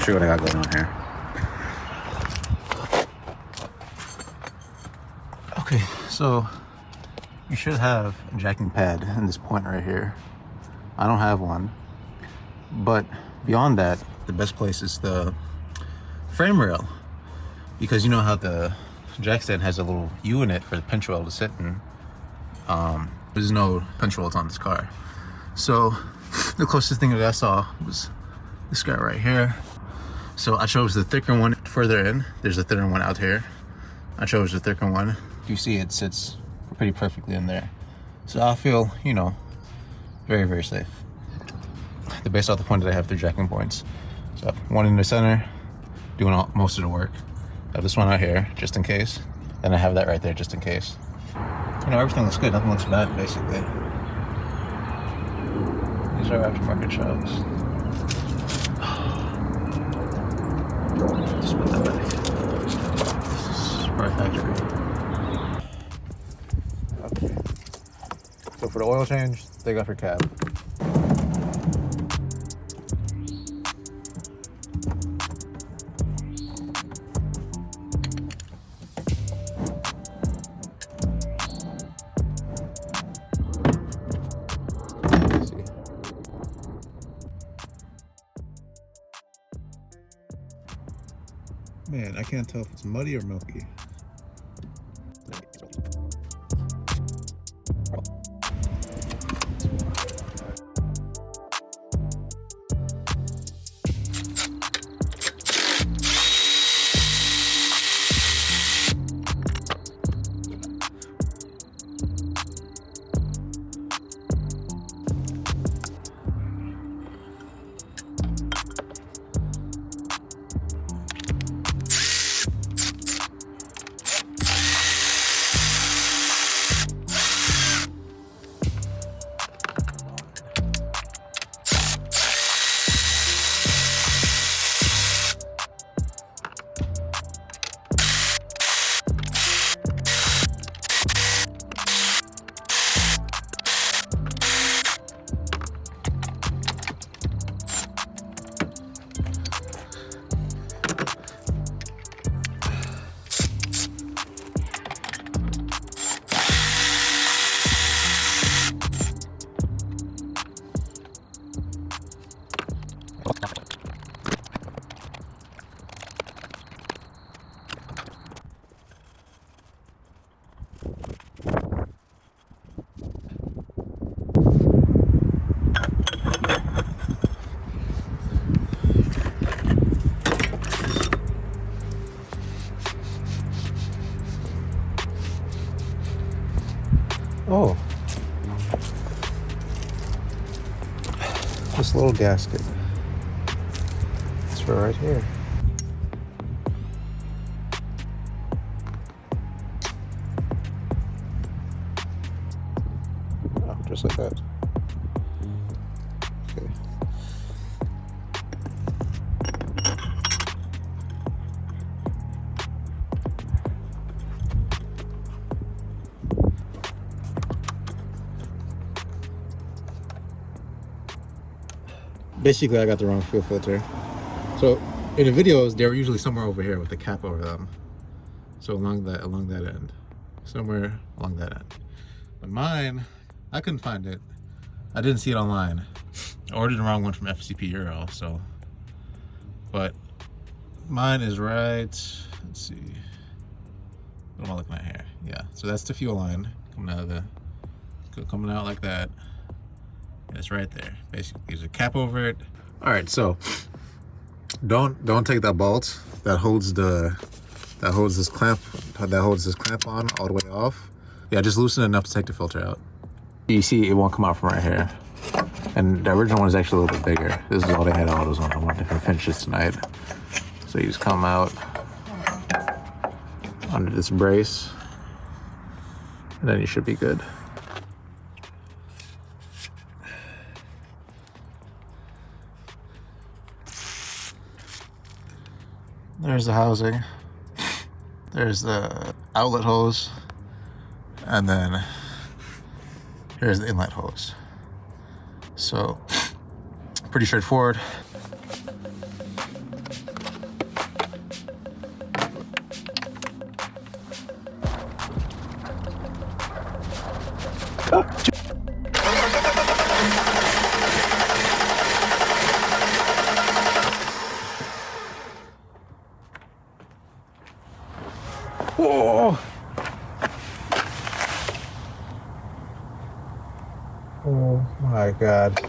See what I got going on here. Okay, so you should have a jacking pad in this point right here. I don't have one, but beyond that, the best place is the frame rail, because you know how the jack stand has a little U in it for the pinch wheel to sit in. There's no pinch wheels on this car, so the closest thing that I saw was this guy right here. So I chose the thicker one further in. There's a thinner one out here. I chose the thicker one. You see it sits pretty perfectly in there. So I feel, you know, very, very safe. Based off the point that I have 3 jacking points. So I have one in the center, doing most of the work. I have this one out here, just in case. Then I have that right there, just in case. You know, everything looks good. Nothing looks bad, basically. These are aftermarket shocks. Just put that back. This is our factory. Okay. So for the oil change, take off your cap. Man, I can't tell if it's muddy or milky. Oh, this little gasket. It's for right here. just like that. Okay. Basically, I got the wrong fuel filter. So in the videos, they were usually somewhere over here with the cap over them. So along that end, somewhere along that end. But mine, I couldn't find it. I didn't see it online. I ordered the wrong one from FCP Euro. So, but mine is right. Let's see. What am I looking at here? Yeah. So that's the fuel line coming out like that. And it's right there. Basically, there's a cap over it. All right. So don't take that bolt that holds this clamp on all the way off. Yeah, just loosen it enough to take the filter out. You see, it won't come out from right here. And the original one is actually a little bit bigger. This is all they had autos on. I wanted to finish this tonight. So you just come out under this brace, and then you should be good. There's the housing. There's the outlet hose. And then here's the inlet hose. So pretty straightforward. Whoa. Oh my God.